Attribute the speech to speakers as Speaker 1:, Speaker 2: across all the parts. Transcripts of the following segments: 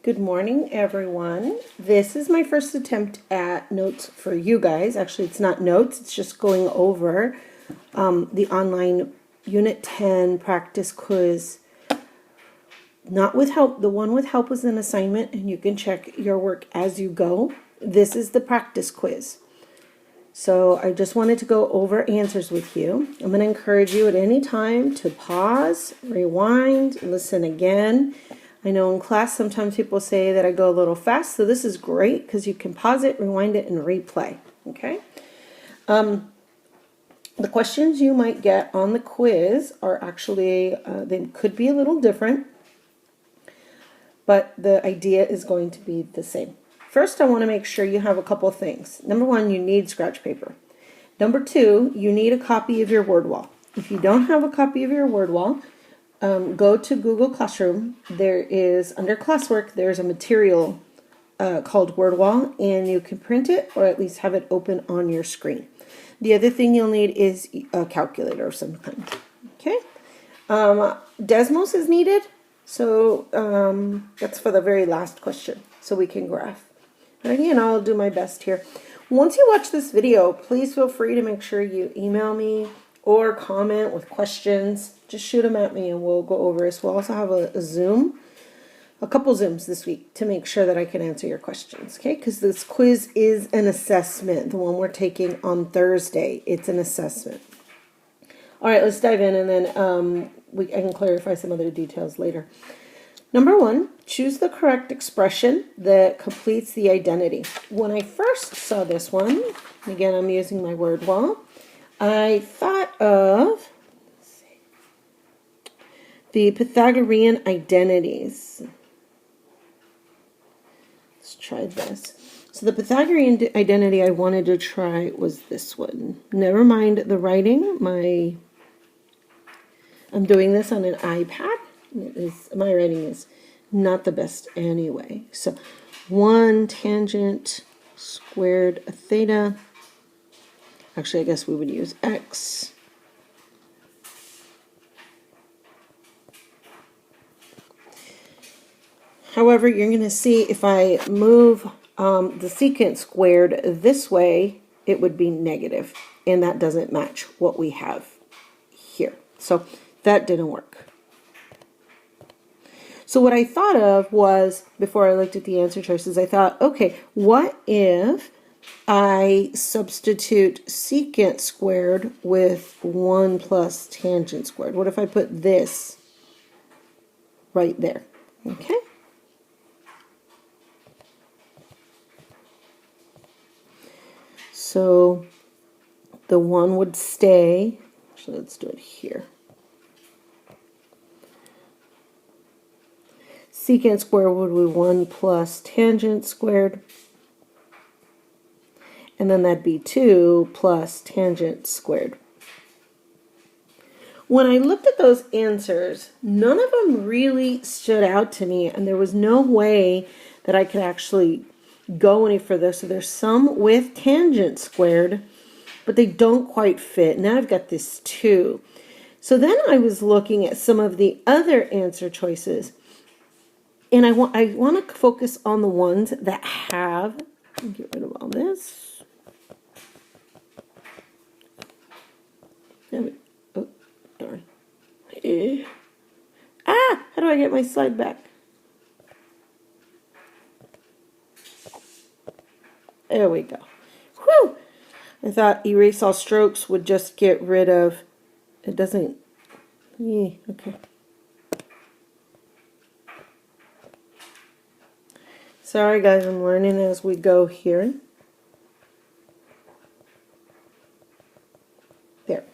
Speaker 1: Good morning, everyone. This is my first attempt at notes for you guys. Actually, it's not notes, it's just going over the online Unit 10 practice quiz. Not with help. The one with help was an assignment, and you can check your work as you go. This is the practice quiz. So I just wanted to go over answers with you. I'm going to encourage you at any time to pause, rewind, listen again. I know in class sometimes people say that I go a little fast, so this is great because you can pause it, rewind it, and replay. Okay? The questions you might get on the quiz are actually, they could be a little different, but the idea is going to be the same. First, I want to make sure you have a couple things. Number one, you need scratch paper. Number two, you need a copy of your word wall. If you don't have a copy of your word wall, go to Google Classroom. There is, under classwork, there's a material called Word Wall, and you can print it or at least have it open on your screen. The other thing you'll need is a calculator of some kind. Okay? Desmos is needed, so that's for the very last question, so we can graph. And again, I'll do my best here. Once you watch this video, please feel free to make sure you email me or comment with questions. Just shoot them at me and we'll go over this. We'll also have a Zoom, a couple Zooms this week to make sure that I can answer your questions, okay? Because this quiz is an assessment, the one we're taking on Thursday. It's an assessment. All right, let's dive in, and then I can clarify some other details later. Number one, choose the correct expression that completes the identity. When I first saw this one, again, I'm using my word wall, I thought of the Pythagorean identities. Let's try this. So the Pythagorean identity I wanted to try was this one. Never mind the writing. I'm doing this on an iPad. My writing is not the best anyway. So 1 tangent squared theta. Actually, I guess we would use x. However, you're going to see if I move the secant squared this way, it would be negative, and that doesn't match what we have here. So that didn't work. So what I thought of was, before I looked at the answer choices, I thought, okay, what if I substitute secant squared with 1 plus tangent squared? What if I put this right there? Okay. So the 1 would stay. Actually, let's do it here. Secant squared would be 1 plus tangent squared. And then that'd be 2 plus tangent squared. When I looked at those answers, none of them really stood out to me, and there was no way that I could actually go any further. So there's some with tangent squared, but they don't quite fit. Now I've got this 2. So then I was looking at some of the other answer choices, and I want to focus on the ones that have, get rid of all this. Oh, darn. How do I get my slide back? There we go. Whew! I thought erase all strokes would just get rid of, it doesn't, okay. Sorry guys, I'm learning as we go here. There.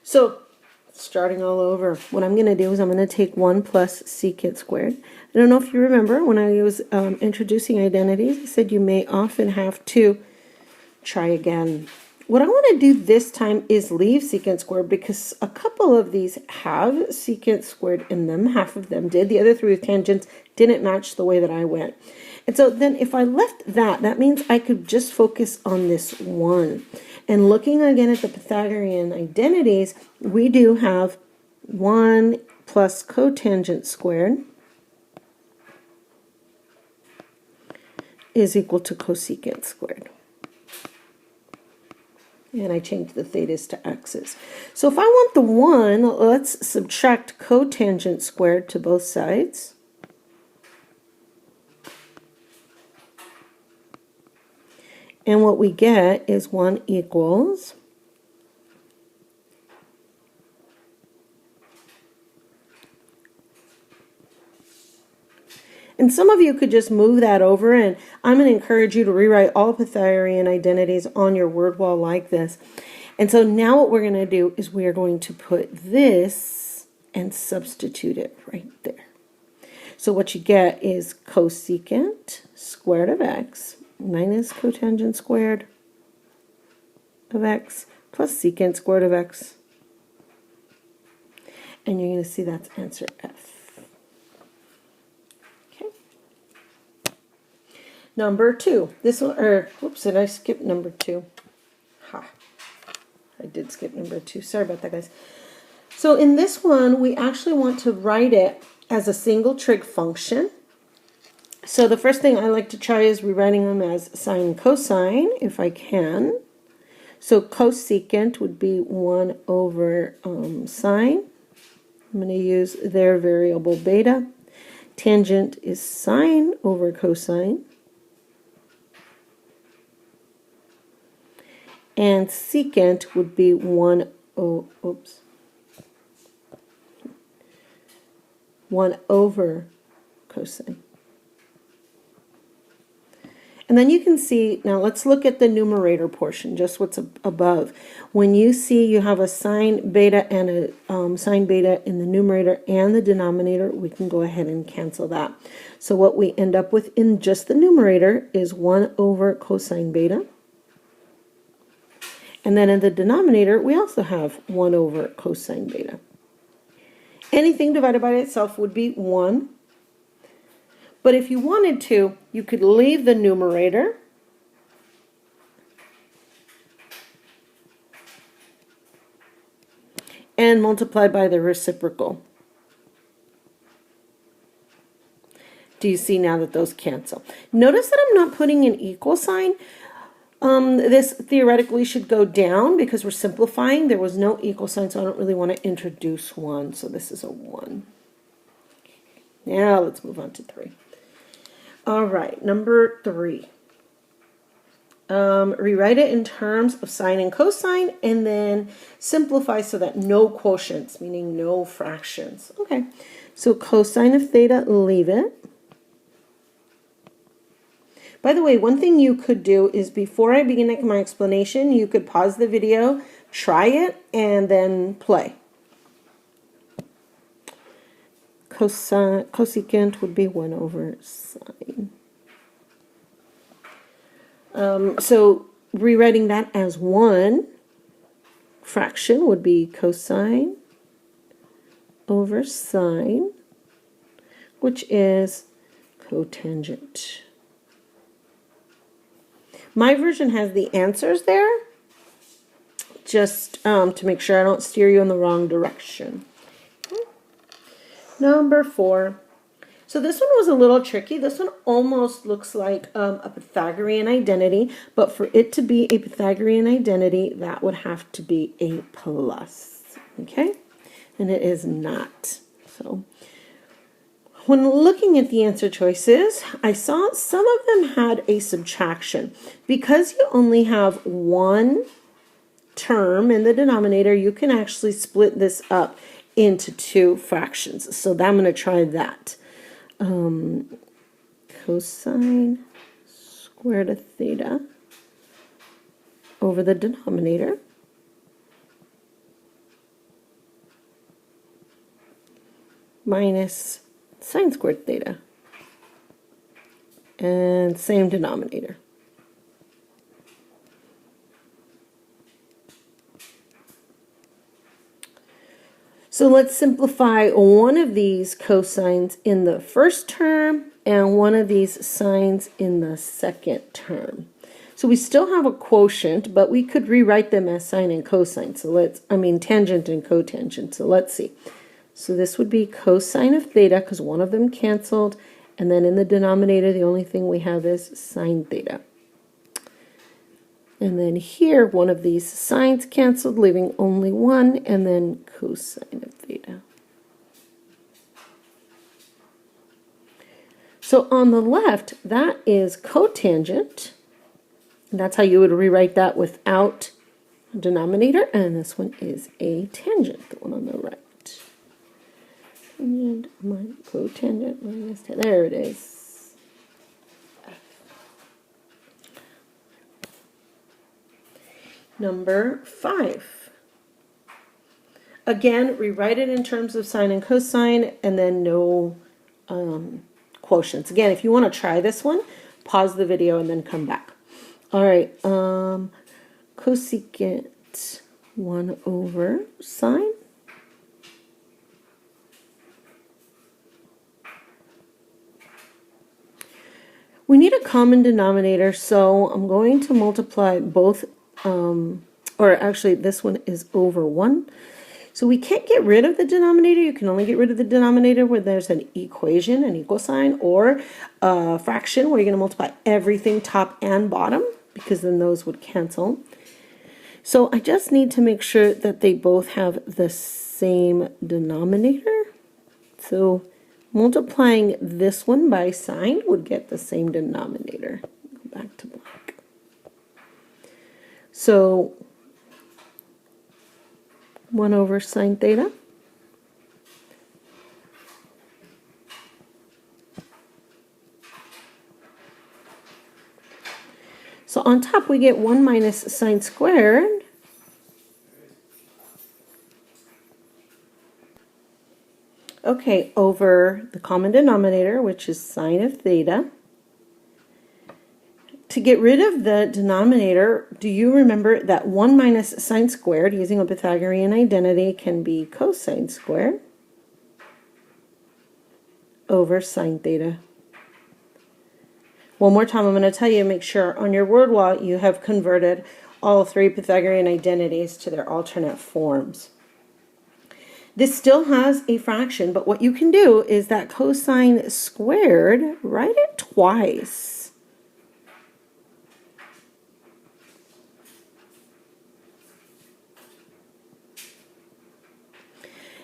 Speaker 1: So, starting all over, what I'm going to do is I'm going to take 1 plus secant squared. I don't know if you remember when I was introducing identities, I said you may often have to try again. What I want to do this time is leave secant squared because a couple of these have secant squared in them. Half of them did. The other 3 with tangents didn't match the way that I went. And so then if I left that, that means I could just focus on this 1. And looking again at the Pythagorean identities, we do have 1 plus cotangent squared is equal to cosecant squared. And I changed the thetas to x's. So if I want the 1, let's subtract cotangent squared to both sides. And what we get is 1 equals and some of you could just move that over, and I'm going to encourage you to rewrite all Pythagorean identities on your word wall like this. And so now what we're going to do is we are going to put this and substitute it right there. So what you get is cosecant squared of x minus cotangent squared of x plus secant squared of x. And you're going to see that's answer F. Number 2. This one, whoops, did I skip number 2? Ha. I did skip number 2. Sorry about that, guys. So in this one, we actually want to write it as a single trig function. So the first thing I like to try is rewriting them as sine and cosine, if I can. So cosecant would be 1 over sine. I'm going to use their variable beta. Tangent is sine over cosine. And secant would be 1 over cosine. And then you can see, now let's look at the numerator portion, just what's above. When you see you have a sine beta and a sine beta in the numerator and the denominator, we can go ahead and cancel that. So what we end up with in just the numerator is 1 over cosine beta. And then in the denominator, we also have 1 over cosine beta. Anything divided by itself would be 1. But if you wanted to, you could leave the numerator and multiply by the reciprocal. Do you see now that those cancel? Notice that I'm not putting an equal sign. This theoretically should go down because we're simplifying. There was no equal sign, so I don't really want to introduce 1. So this is a 1. Now let's move on to 3. All right, number 3. Rewrite it in terms of sine and cosine, and then simplify so that no quotients, meaning no fractions. Okay, so cosine of theta, leave it. By the way, one thing you could do is before I begin my explanation, you could pause the video, try it, and then play. Cosecant would be 1 over sine. So rewriting that as 1 fraction would be cosine over sine, which is cotangent. My version has the answers there, just to make sure I don't steer you in the wrong direction. Okay. Number 4. So this one was a little tricky. This one almost looks like a Pythagorean identity, but for it to be a Pythagorean identity, that would have to be a plus. Okay? And it is not. So when looking at the answer choices, I saw some of them had a subtraction. Because you only have one term in the denominator, you can actually split this up into 2 fractions. So I'm going to try that. Cosine squared of theta over the denominator minus sine squared theta, and same denominator. So let's simplify one of these cosines in the first term and one of these sines in the second term. So we still have a quotient, but we could rewrite them as sine and cosine. So tangent and cotangent. So let's see. So this would be cosine of theta, because one of them canceled, And then in the denominator, the only thing we have is sine theta. And then here, one of these sines canceled, leaving only one, and then cosine of theta. So on the left, that is cotangent. And that's how you would rewrite that without a denominator. And this one is a tangent, the one on the right. Tangent minus cotangent minus tan. There it is. Number 5. Again, rewrite it in terms of sine and cosine, and then no quotients. Again, if you want to try this one, pause the video and then come back. All right, cosecant 1 over sine. We need a common denominator, so I'm going to multiply both, or actually this one is over 1. So we can't get rid of the denominator. You can only get rid of the denominator where there's an equation, an equal sign, or a fraction where you're going to multiply everything top and bottom, because then those would cancel. So I just need to make sure that they both have the same denominator. So multiplying this one by sine would get the same denominator. Go back to black. So 1 over sine theta. So on top we get 1 minus sine squared. Okay, over the common denominator, which is sine of theta. To get rid of the denominator, do you remember that 1 minus sine squared, using a Pythagorean identity, can be cosine squared over sine theta? One more time, I'm going to tell you, make sure on your word wall you have converted all 3 Pythagorean identities to their alternate forms. This still has a fraction, but what you can do is that cosine squared, write it twice.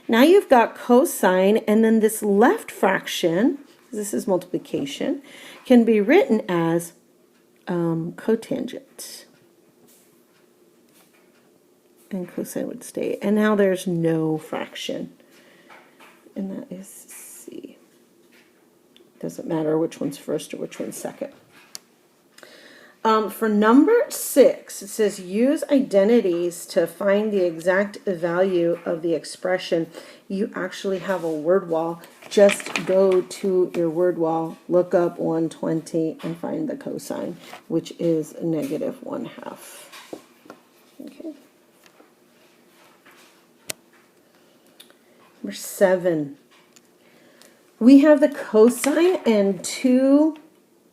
Speaker 1: Now you've got cosine, and then this left fraction, this is multiplication, can be written as cotangent. And cosine would stay. And now there's no fraction. And that is C. Doesn't matter which one's first or which one's second. For number 6, it says use identities to find the exact value of the expression. You actually have a word wall. Just go to your word wall, look up 120, and find the cosine, which is negative 1/2. Okay. Number 7. We have the cosine and 2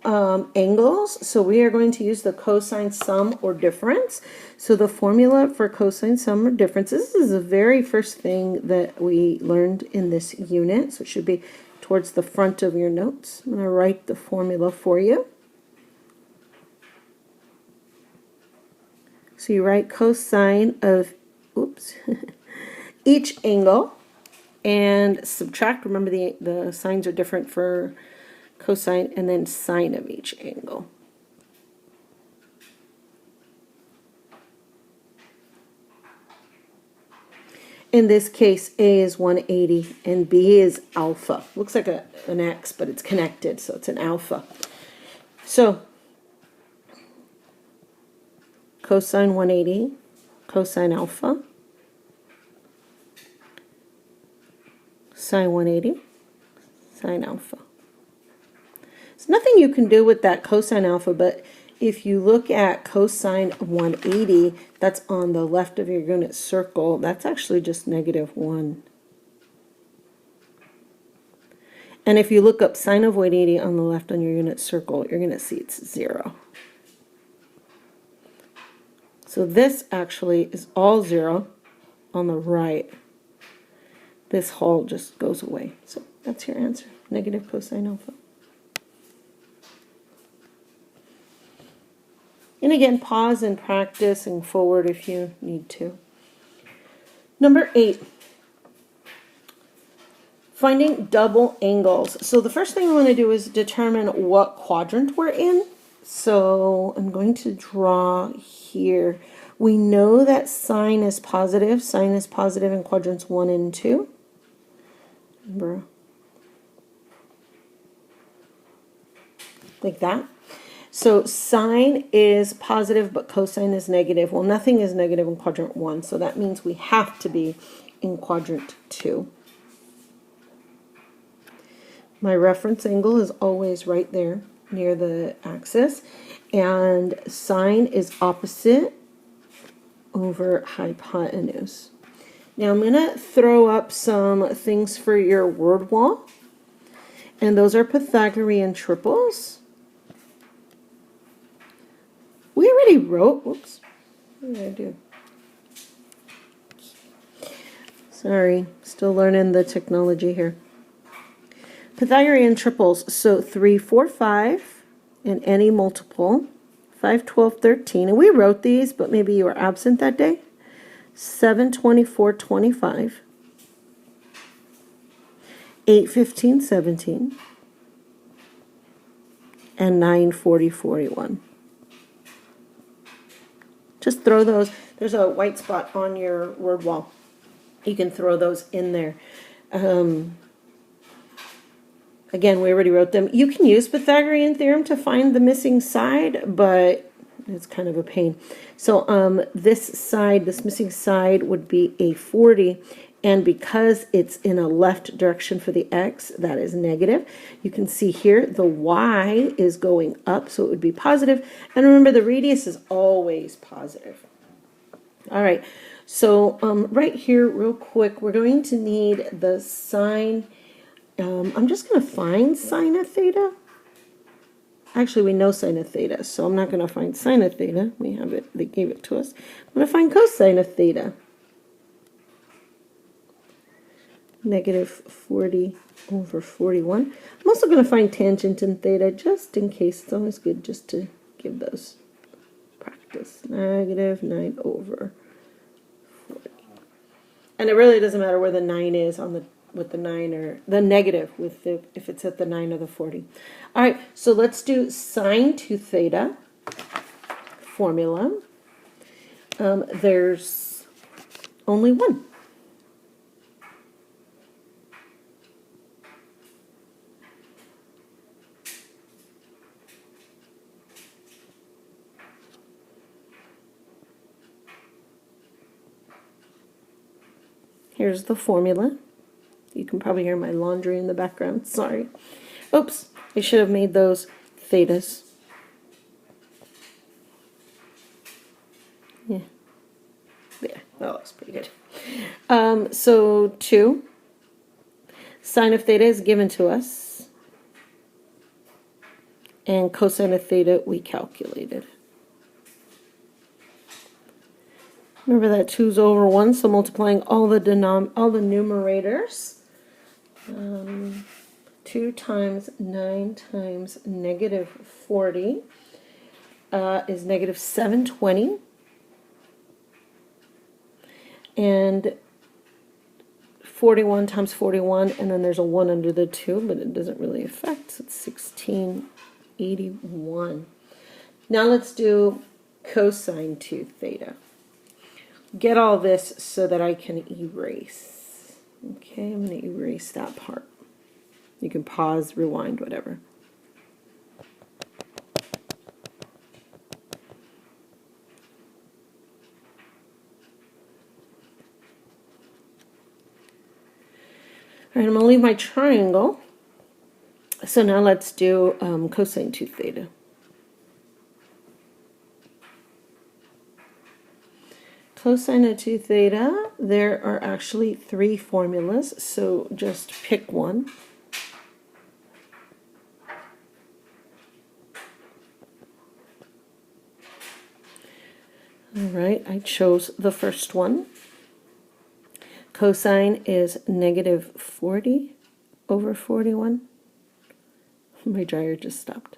Speaker 1: angles, so we are going to use the cosine sum or difference. So the formula for cosine sum or difference, this is the very first thing that we learned in this unit, so it should be towards the front of your notes. I'm going to write the formula for you. So you write cosine of, each angle, and subtract. Remember the signs are different for cosine, and then sine of each angle. In this case, A is 180 and B is alpha. Looks like an X, but it's connected, so it's an alpha. So cosine 180, cosine alpha, sine 180, sine alpha. There's nothing you can do with that cosine alpha, but if you look at cosine 180, that's on the left of your unit circle, that's actually just -1. And if you look up sine of 180 on the left on your unit circle, you're going to see it's 0. So this actually is all 0 on the right. This whole just goes away. So that's your answer, negative cosine alpha. And again, pause and practice and forward if you need to. Number 8, finding double angles. So the first thing I want to do is determine what quadrant we're in. So I'm going to draw here. We know that sine is positive. Sine is positive in quadrants 1 and 2. Remember, like that. So sine is positive, but cosine is negative. Well, nothing is negative in quadrant 1, so that means we have to be in quadrant 2. My reference angle is always right there near the axis, and sine is opposite over hypotenuse. Now I'm going to throw up some things for your word wall, and those are Pythagorean triples. We already wrote, whoops, what did I do? Sorry, still learning the technology here. Pythagorean triples, so 3, 4, 5, and any multiple, 5, 12, 13, and we wrote these, but maybe you were absent that day. 7, 24, 25, 8, 15, 17, and 9, 40, 41. Just throw those. There's a white spot on your word wall. You can throw those in there. Again, we already wrote them. You can use Pythagorean theorem to find the missing side, but it's kind of a pain. So this side, this missing side would be a 40, and because it's in a left direction for the x, that is negative. You can see here the y is going up, so it would be positive. And remember, the radius is always positive. All right, so right here, real quick, we're going to need the sine. I'm just going to find sine of theta. Actually, we know sine of theta, so I'm not going to find sine of theta. We have it. They gave it to us. I'm going to find cosine of theta. Negative 40 over 41. I'm also going to find tangent in theta, just in case. It's always good just to give those practice. Negative 9 over 40. And it really doesn't matter where the 9 is on the with the 9 or the negative with the, if it's at the 9 or the 40. All right, so let's do sine 2 theta formula. There's only one. Here's the formula. You can probably hear my laundry in the background. Sorry. Oops. I should have made those thetas. Yeah. There. That looks pretty good. So 2. Sine of theta is given to us. And cosine of theta we calculated. Remember that 2's over 1, so multiplying all the numerators. 2 times 9 times negative 40 is negative 720. And 41 times 41, and then there's a 1 under the 2, but it doesn't really affect. So it's 1681. Now let's do cosine 2 theta. Get all this so that I can erase. Okay, I'm going to erase that part. You can pause, rewind, whatever. All right, I'm going to leave my triangle. So now let's do cosine 2 theta. Cosine of 2 theta, there are actually 3 formulas, so just pick one. All right, I chose the first one. Cosine is negative 40 over 41. My dryer just stopped.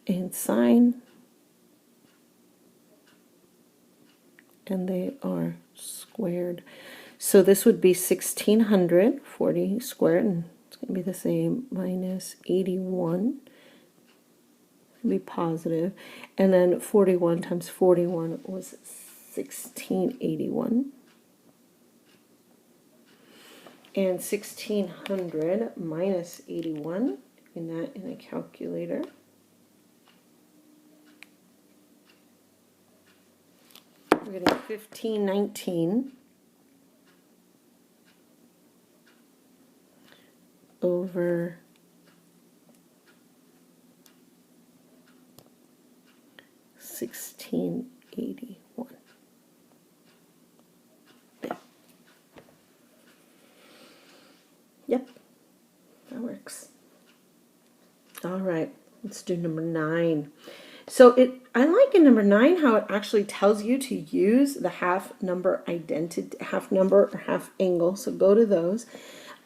Speaker 1: And sine and they are squared. So this would be 1600, 40 squared, and it's going to be the same, minus 81. Be positive, and then 41 times 41 was 1681, and 1600 minus 81, doing that in a calculator, we're getting 1519 over 1681. There. Yep, that works. All right, let's do number 9. So I like in number 9 how it actually tells you to use the half number or half angle. So go to those.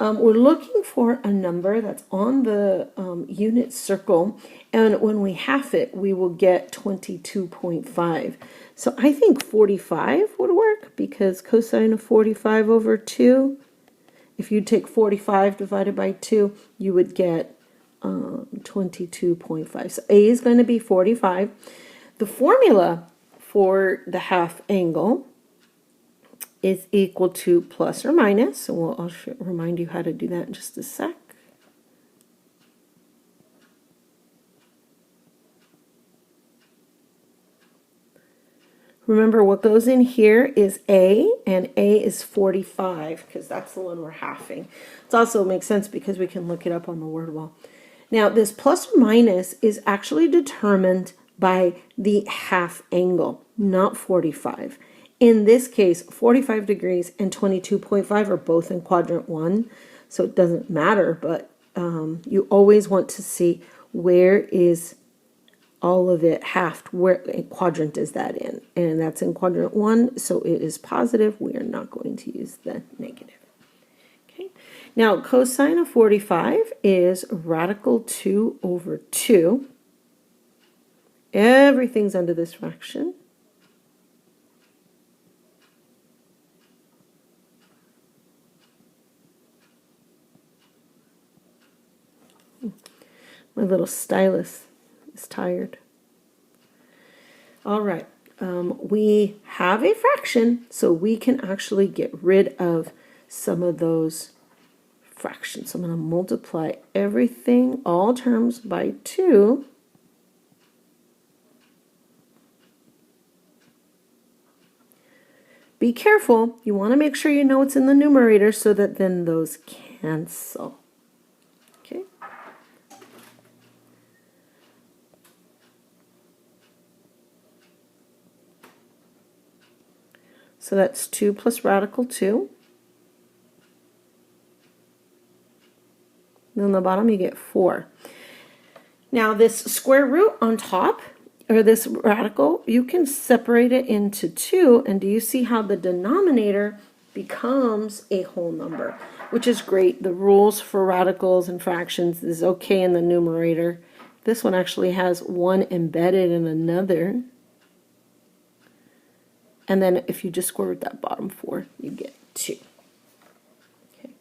Speaker 1: We're looking for a number that's on the unit circle, and when we half it, we will get 22.5. So I think 45 would work, because cosine of 45 over 2, if you take 45 divided by 2, you would get 22.5. So A is going to be 45. The formula for the half angle is equal to plus or minus. So I'll remind you how to do that in just a sec. Remember, what goes in here is A, and A is 45, because that's the one we're halving. It also makes sense because we can look it up on the word wall. Now, this plus or minus is actually determined by the half angle, not 45. In this case, 45 degrees and 22.5 are both in quadrant 1, so it doesn't matter, but you always want to see where is all of it halved, where quadrant is that in, and that's in quadrant 1, so it is positive. We are not going to use the negative. Okay. Now, cosine of 45 is radical 2 over 2. Everything's under this fraction. My little stylus is tired. All right, we have a fraction, so we can actually get rid of some of those fractions. So I'm going to multiply everything, all terms, by 2. Be careful. You want to make sure you know what's in the numerator so that then those cancel. Okay. So that's 2 plus radical 2. And on the bottom you get 4. Now this square root on top, or this radical, you can separate it into 2, and do you see how the denominator becomes a whole number, which is great. The rules for radicals and fractions is okay in the numerator. This one actually has 1 embedded in another. And then if you just square root that bottom 4, you get 2. Okay.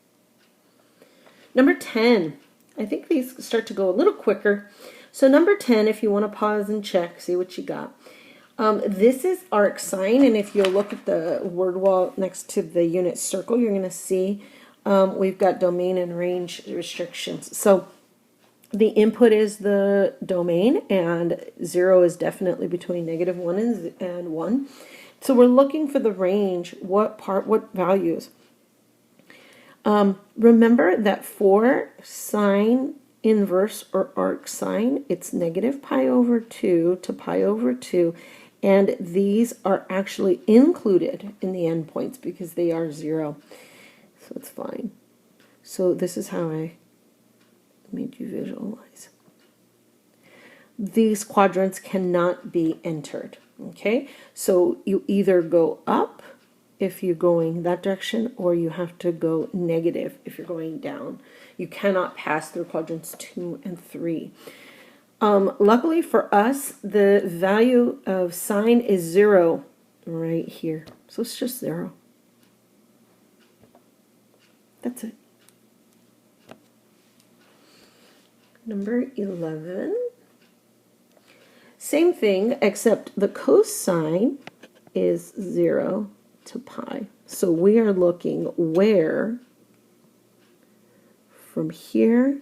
Speaker 1: Number 10. I think these start to go a little quicker. So number 10, if you want to pause and check, see what you got. This is arc sine, and if you look at the word wall next to the unit circle, you're going to see we've got domain and range restrictions. So the input is the domain, and 0 is definitely between -1 and 1. So we're looking for the range, what values. Remember that for sine inverse or arc sine, it's negative pi over 2 to pi over 2, and these are actually included in the endpoints because they are 0. So it's fine. So this is how I made you visualize. These quadrants cannot be entered. Okay, so you either go up if you're going that direction, or you have to go negative if you're going down. You cannot pass through quadrants 2 and 3. Luckily for us, the value of sine is 0 right here. So it's just 0. That's it. Number 11. Same thing, except the cosine is 0 to pi. So we are looking where from here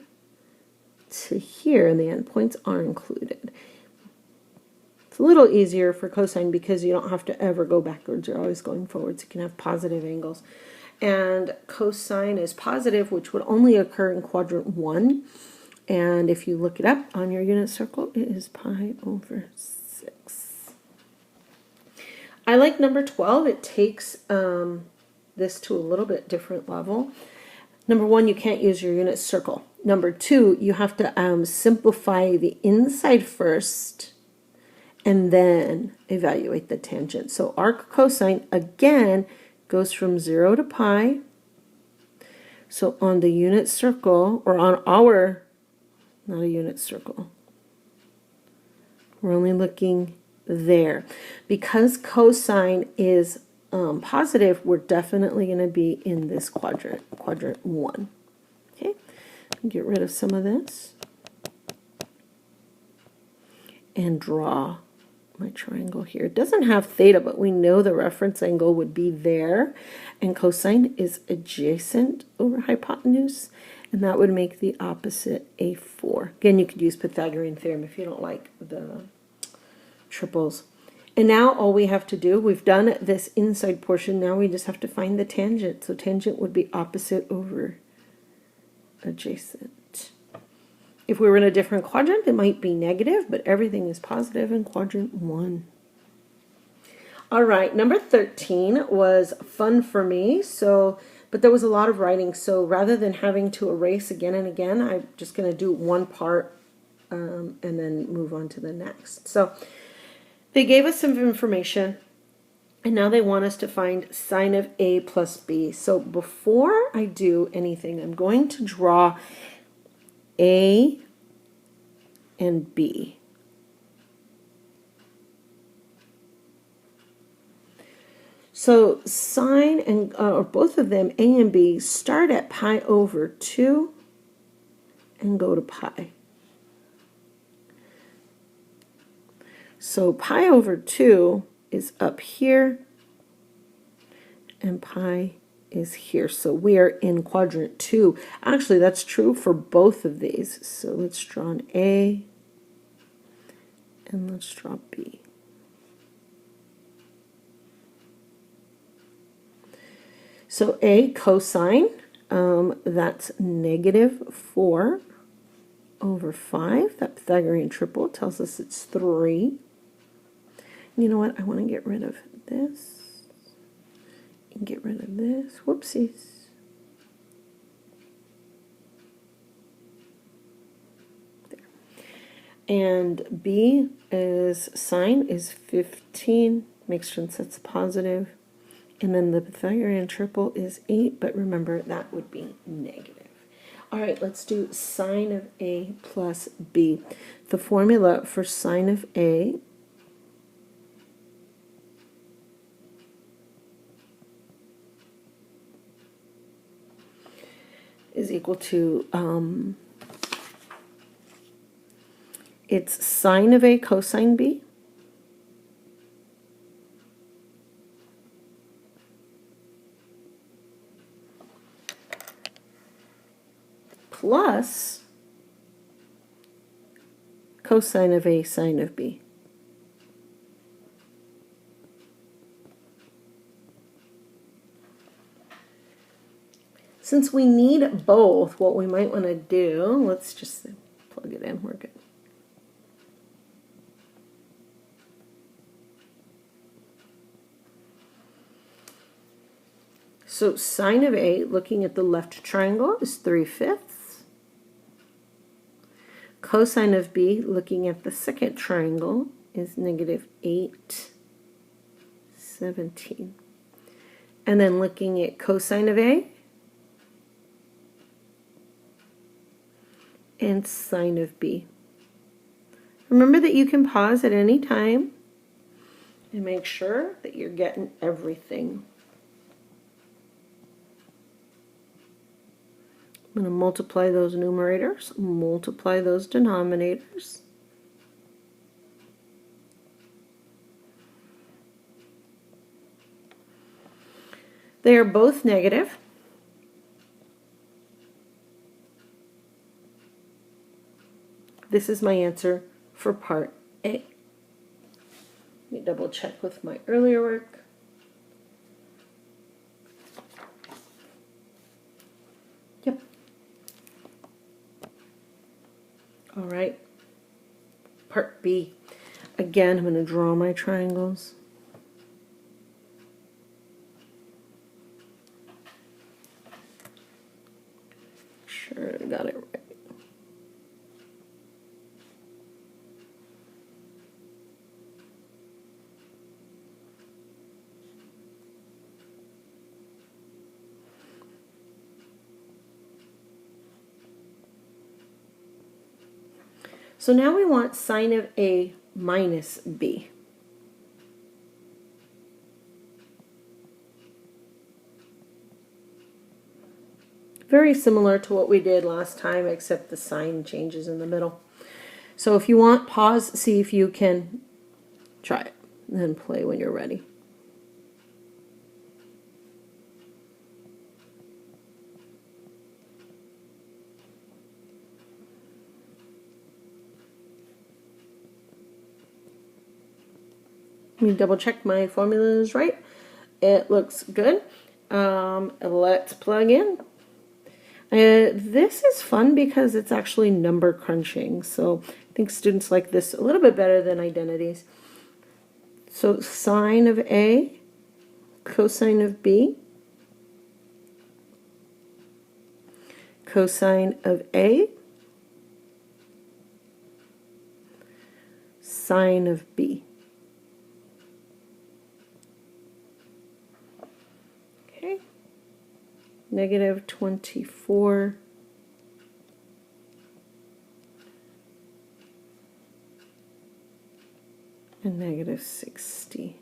Speaker 1: to here, and the endpoints are included. It's a little easier for cosine because you don't have to ever go backwards. You're always going forwards. You can have positive angles. And cosine is positive, which would only occur in quadrant 1. And if you look it up on your unit circle, it is pi over 6. I like number 12. It takes this to a little bit different level. Number 1, you can't use your unit circle. Number 2, you have to simplify the inside first and then evaluate the tangent. So arc cosine, again, goes from 0 to pi. So on the unit circle, or on our, not a unit circle, we're only looking there. Because cosine is positive, we're definitely going to be in this quadrant 1. Okay, get rid of some of this and draw my triangle here. It doesn't have theta, but we know the reference angle would be there, and cosine is adjacent over hypotenuse, and that would make the opposite a 4. Again, you could use Pythagorean theorem if you don't like the triples. And now all we have to do, we've done this inside portion, now we just have to find the tangent. So tangent would be opposite over adjacent. If we were in a different quadrant, it might be negative, but everything is positive in quadrant 1. All right, number 13 was fun for me, but there was a lot of writing, so rather than having to erase again and again, I'm just going to do one part and then move on to the next. So they gave us some information, and now they want us to find sine of A plus B. So before I do anything, I'm going to draw A and B. So sine and or both of them, A and B, start at pi over 2 and go to pi. So pi over 2 is up here and pi is here. So we are in quadrant 2. Actually, that's true for both of these. So let's draw an A and let's draw B. So A, cosine, that's -4 over 5. That Pythagorean triple tells us it's 3. You know what? I want to get rid of this. And get rid of this. Whoopsies. There. And B is sine is 15. Makes sense that's positive. And then the Pythagorean triple is 8, but remember that would be negative. All right, let's do sine of A plus B. The formula for sine of A is equal to, it's sine of A cosine B plus cosine of A sine of B. Since we need both, what we might want to do, let's just plug it in, we're good. So sine of A, looking at the left triangle, is 3/5. Cosine of B, looking at the second triangle, is -8/17. And then looking at cosine of A and sine of B. Remember that you can pause at any time And make sure that you're getting everything. I'm going to multiply those numerators, multiply those denominators. They are both negative. This is my answer for part A. Let me double check with my earlier work. Yep. All right. Part B. Again, I'm going to draw my triangles. Sure, I got it right. So now we want sine of A minus B. Very similar to what we did last time, except the sign changes in the middle. So if you want, pause, see if you can try it, and then play when you're ready. Let me double check my formula is right. It looks good. Let's plug in. This is fun because it's actually number crunching. So I think students like this a little bit better than identities. So sine of A, cosine of B, cosine of A, sine of B. Okay. Negative 24 and negative 60.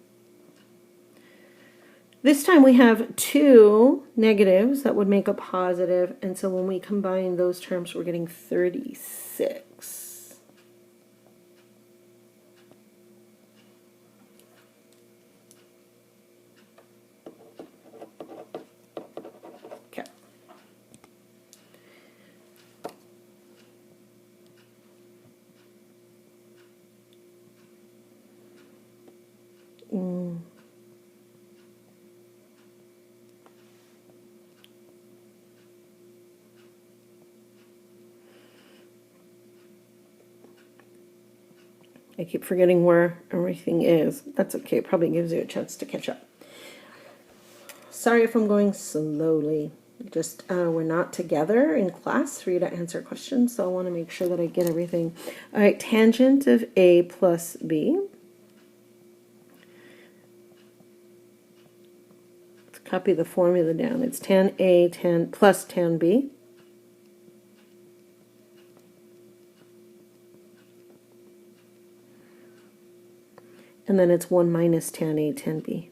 Speaker 1: This time we have two negatives that would make a positive, and so when we combine those terms, we're getting 36. Okay. I keep forgetting where everything is. That's okay. It probably gives you a chance to catch up. Sorry if I'm going slowly. Just we're not together in class for you to answer questions, so I want to make sure that I get everything. All right, tangent of A plus B. Let's copy the formula down. It's tan A plus tan B. And then it's 1 minus tan A tan B.